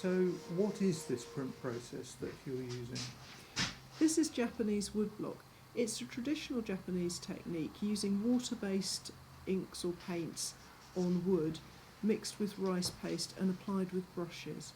So what is this print process that you're using? This is Japanese woodblock. It's a traditional Japanese technique using water-based inks or paints on wood mixed with rice paste and applied with brushes.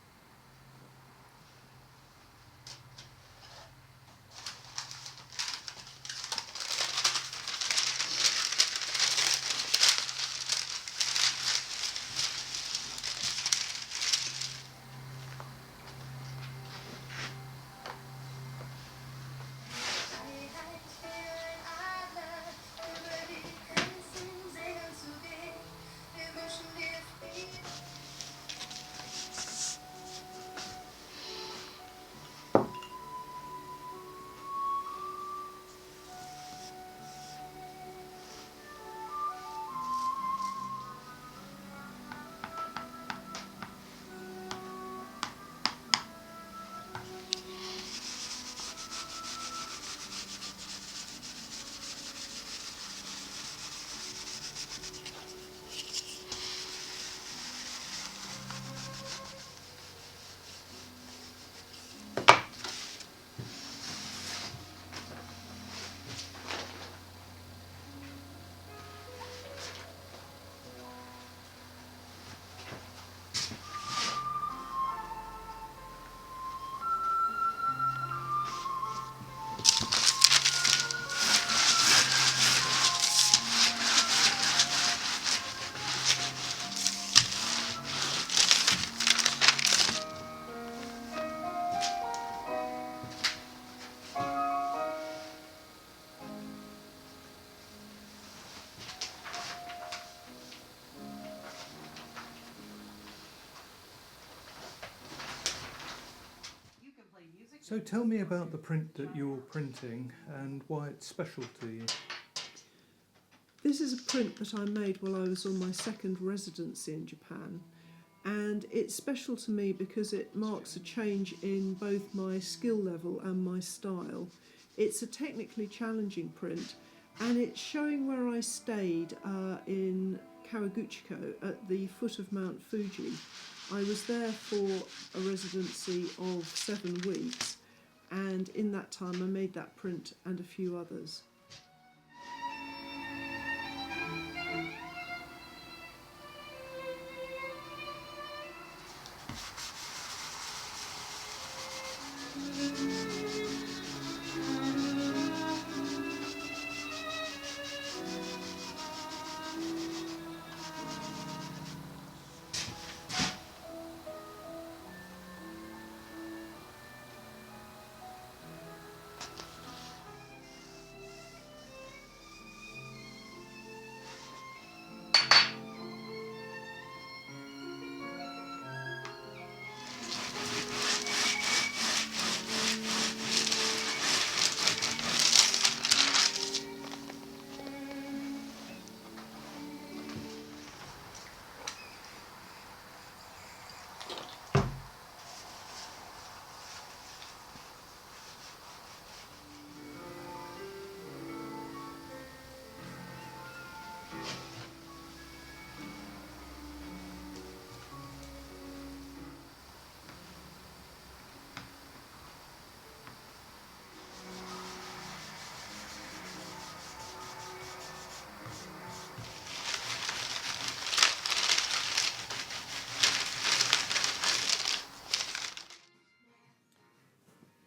So tell me about the print that you're printing and why it's special to you. This is a print that I made while I was on my second residency in Japan, and it's special to me because it marks a change in both my skill level and my style. It's a technically challenging print, and it's showing where I stayed in Kawaguchiko at the foot of Mount Fuji. I was there for a residency of 7 weeks, and in that time I made that print and a few others.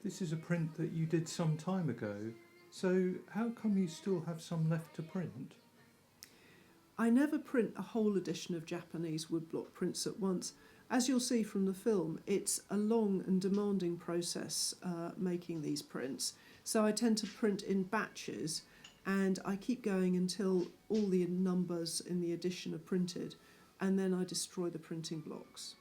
This is a print that you did some time ago, so how come you still have some left to print? I never print a whole edition of Japanese woodblock prints at once. As you'll see from the film, it's a long and demanding process making these prints. So I tend to print in batches, and I keep going until all the numbers in the edition are printed, and then I destroy the printing blocks.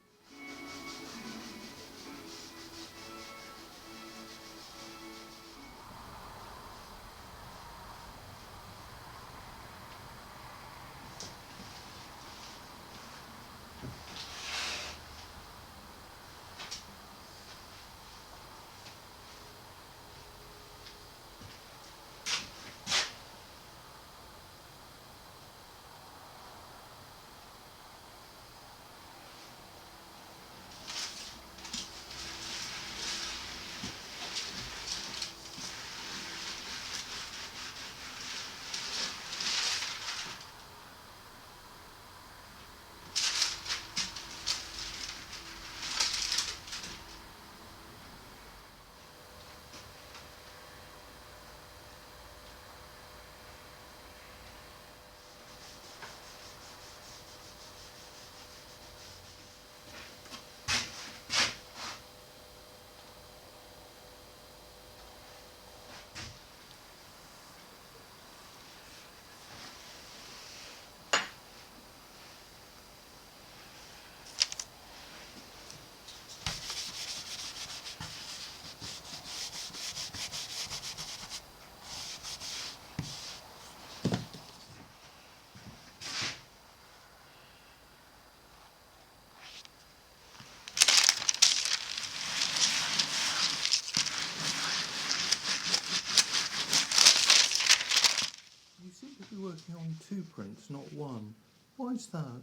2 prints, not 1. Why is that?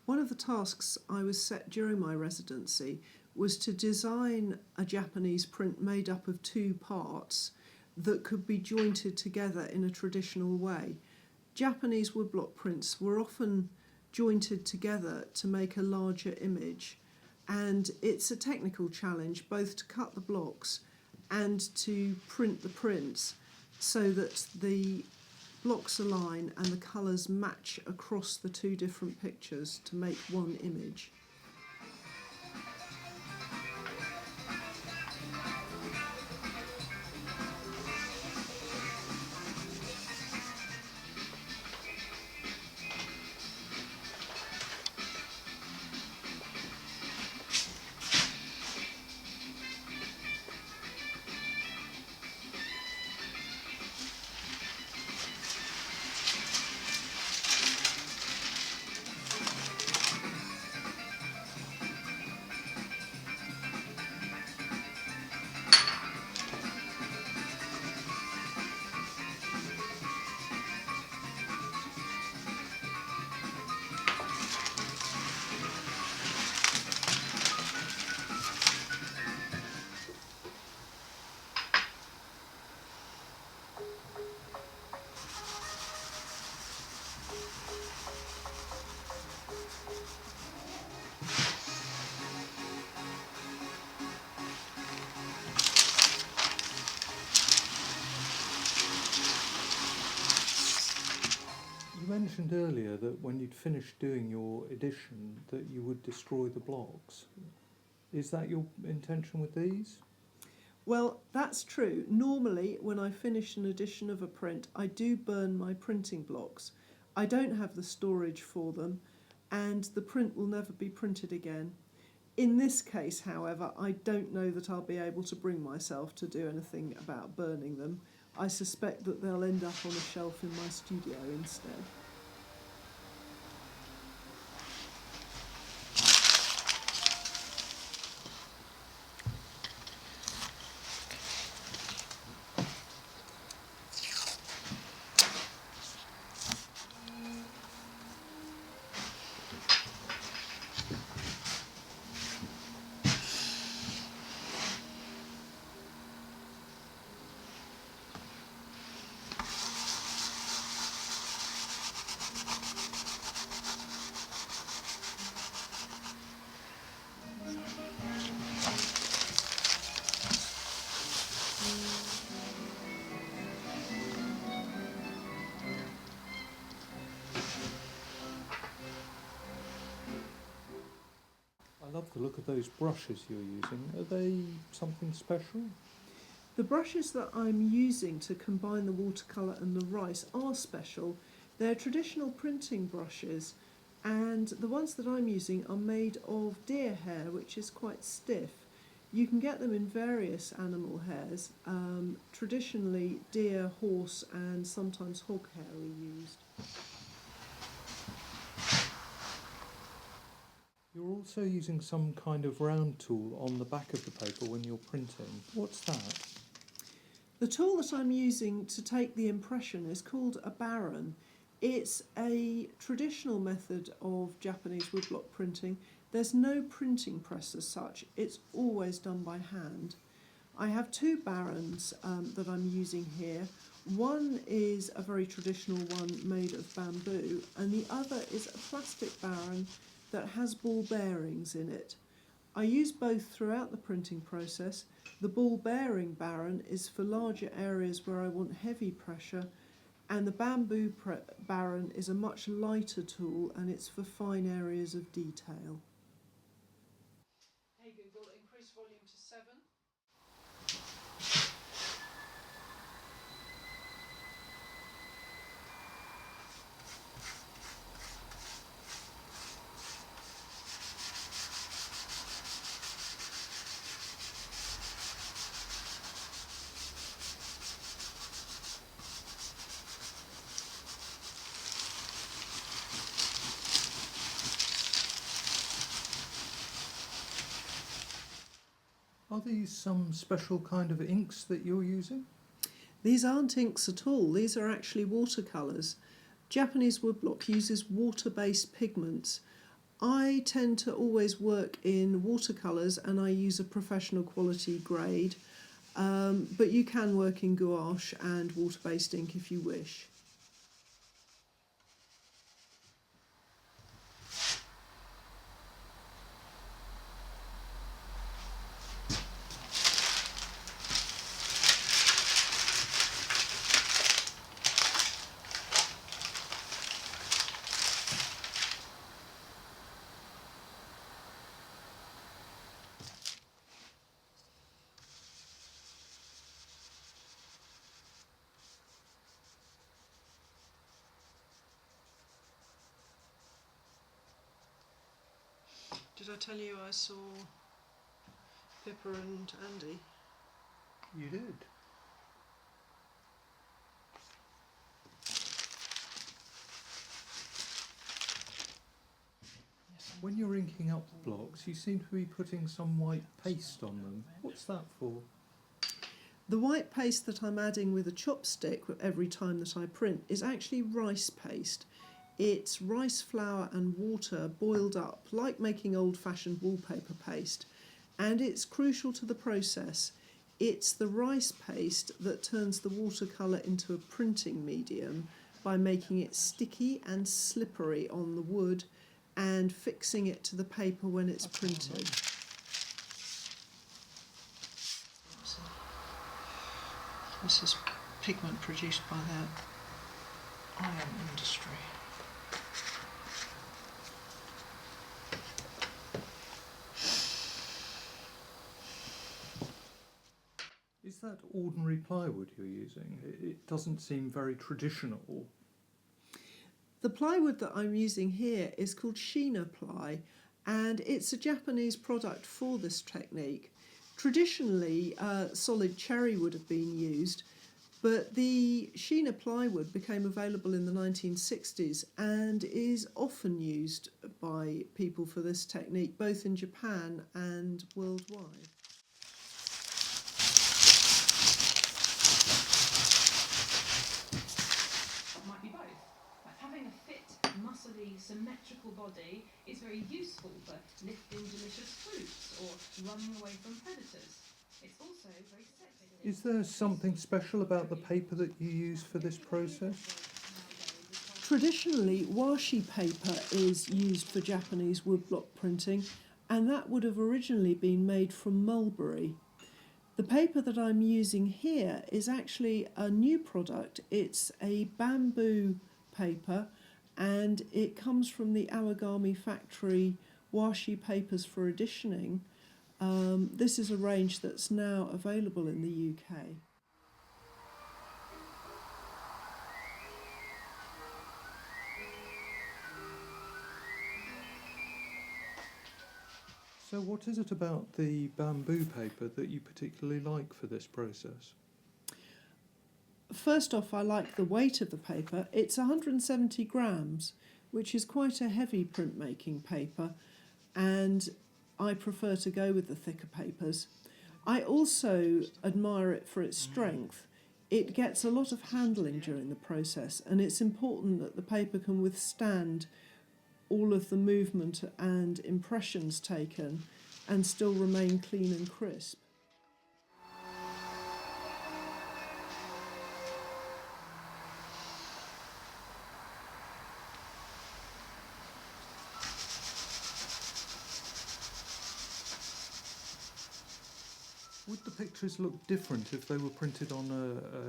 One of the tasks I was set during my residency was to design a Japanese print made up of 2 parts that could be jointed together in a traditional way. Japanese woodblock prints were often jointed together to make a larger image, and it's a technical challenge both to cut the blocks and to print the prints so that the blocks align and the colours match across the 2 different pictures to make one image. You mentioned earlier that when you'd finished doing your edition that you would destroy the blocks. Is that your intention with these? Well, that's true. Normally, when I finish an edition of a print, I do burn my printing blocks. I don't have the storage for them, and the print will never be printed again. In this case, however, I don't know that I'll be able to bring myself to do anything about burning them. I suspect that they'll end up on a shelf in my studio instead. I love the look of those brushes you're using. Are they something special? The brushes that I'm using to combine the watercolour and the rice are special. They're traditional printing brushes, and the ones that I'm using are made of deer hair, which is quite stiff. You can get them in various animal hairs. Traditionally, deer, horse and sometimes hog hair are used. You're also using some kind of round tool on the back of the paper when you're printing. What's that? The tool that I'm using to take the impression is called a baron. It's a traditional method of Japanese woodblock printing. There's no printing press as such. It's always done by hand. I have 2 barons that I'm using here. One is a very traditional one made of bamboo, and the other is a plastic baron that has ball bearings in it. I use both throughout the printing process. The ball bearing baron is for larger areas where I want heavy pressure, and the bamboo baron is a much lighter tool and it's for fine areas of detail. Hey Google, increase volume to 7. Are these some special kind of inks that you're using? These aren't inks at all. These are actually watercolours. Japanese woodblock uses water-based pigments. I tend to always work in watercolours and I use a professional quality grade, but you can work in gouache and water-based ink if you wish. Did I tell you I saw Pippa and Andy? You did. When you're inking up the blocks, you seem to be putting some white paste on them. What's that for? The white paste that I'm adding with a chopstick every time that I print is actually rice paste. It's rice flour and water boiled up, like making old-fashioned wallpaper paste, and it's crucial to the process. It's the rice paste that turns the watercolour into a printing medium by making it sticky and slippery on the wood and fixing it to the paper when it's printed. This is pigment produced by the iron industry. Is that ordinary plywood you're using? It doesn't seem very traditional. The plywood that I'm using here is called Sheena ply, and it's a Japanese product for this technique. Traditionally, solid cherry would have been used, but the Sheena plywood became available in the 1960s and is often used by people for this technique, both in Japan and worldwide. Might be both. Like having a fit, muscly, symmetrical body is very useful for lifting delicious fruits or running away from predators. It's also very sexy. Is there something special about the paper that you use for this process? Traditionally, washi paper is used for Japanese woodblock printing, and that would have originally been made from mulberry. The paper that I'm using here is actually a new product. It's a bamboo paper, and it comes from the Awagami factory Washi Papers for Editioning. This is a range that's now available in the UK. So what is it about the bamboo paper that you particularly like for this process? First off, I like the weight of the paper. It's 170 grams, which is quite a heavy printmaking paper, and I prefer to go with the thicker papers. I also admire it for its strength. It gets a lot of handling during the process, and it's important that the paper can withstand all of the movement and impressions taken and still remain clean and crisp. Would the pictures look different if they were printed on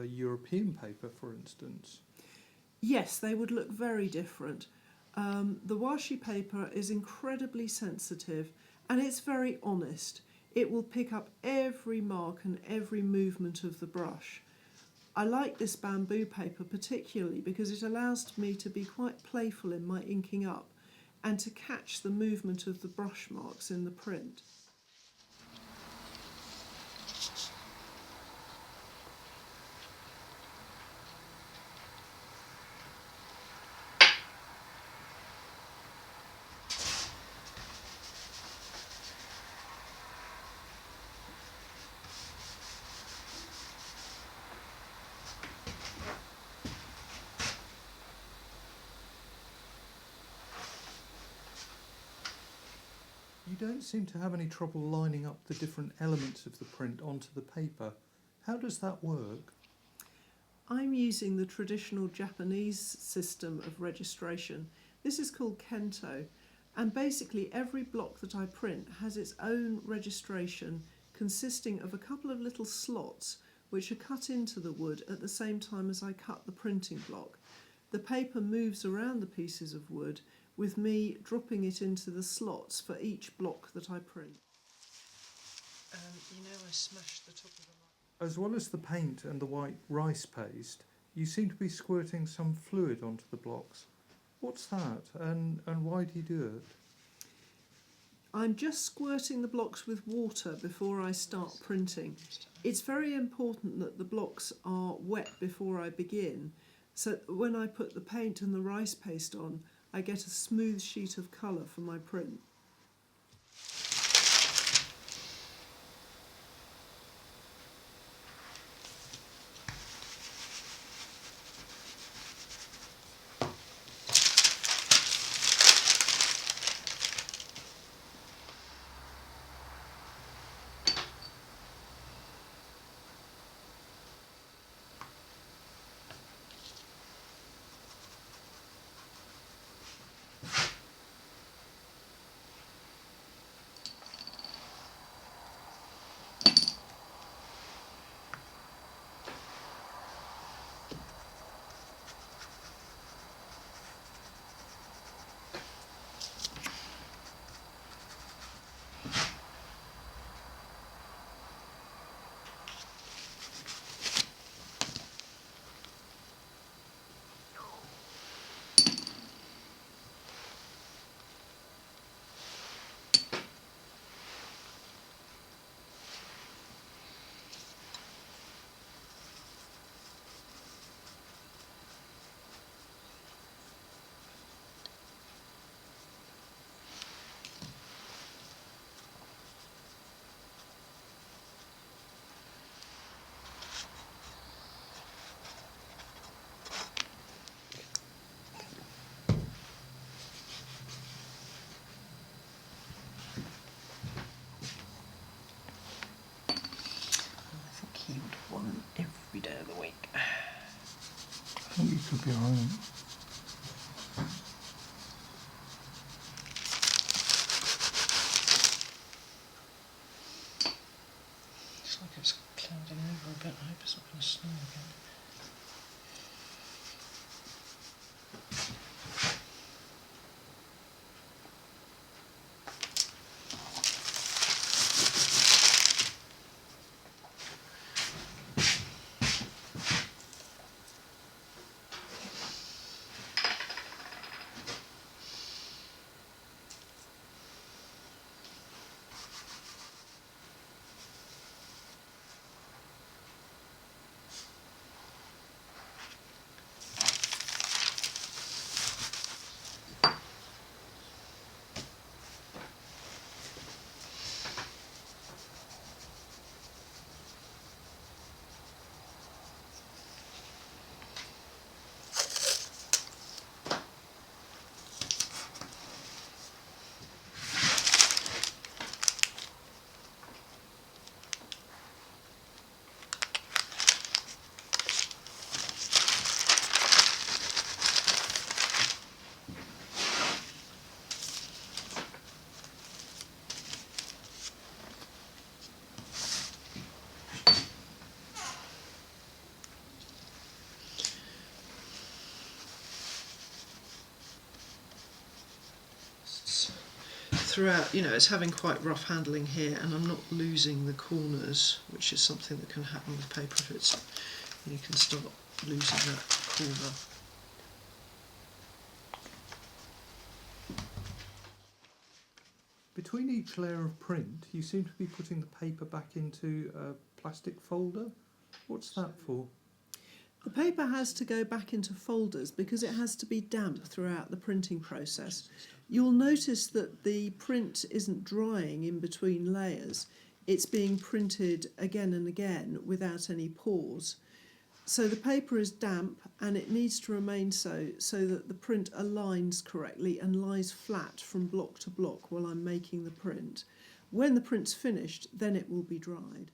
a European paper, for instance? Yes, they would look very different. The washi paper is incredibly sensitive and it's very honest. It will pick up every mark and every movement of the brush. I like this bamboo paper particularly because it allows me to be quite playful in my inking up and to catch the movement of the brush marks in the print. You don't seem to have any trouble lining up the different elements of the print onto the paper. How does that work? I'm using the traditional Japanese system of registration. This is called Kento, and basically every block that I print has its own registration consisting of a couple of little slots which are cut into the wood at the same time as I cut the printing block. The paper moves around the pieces of wood with me dropping it into the slots for each block that I print. I smashed the top of the light. As well as the paint and the white rice paste, you seem to be squirting some fluid onto the blocks. What's that, and why do you do it? I'm just squirting the blocks with water before I start printing. It's very important that the blocks are wet before I begin, so that when I put the paint and the rice paste on, I get a smooth sheet of colour for my print. He would want every day of the week. I think you could be right. It's like it's clouding over a bit. I hope it's not going to snow again. Throughout, it's having quite rough handling here, and I'm not losing the corners, which is something that can happen with paper if it's, you can start losing that corner. Between each layer of print, you seem to be putting the paper back into a plastic folder. What's that for? The paper has to go back into folders because it has to be damp throughout the printing process. You'll notice that the print isn't drying in between layers. It's being printed again and again without any pause. So the paper is damp and it needs to remain so that the print aligns correctly and lies flat from block to block while I'm making the print. When the print's finished, then it will be dried.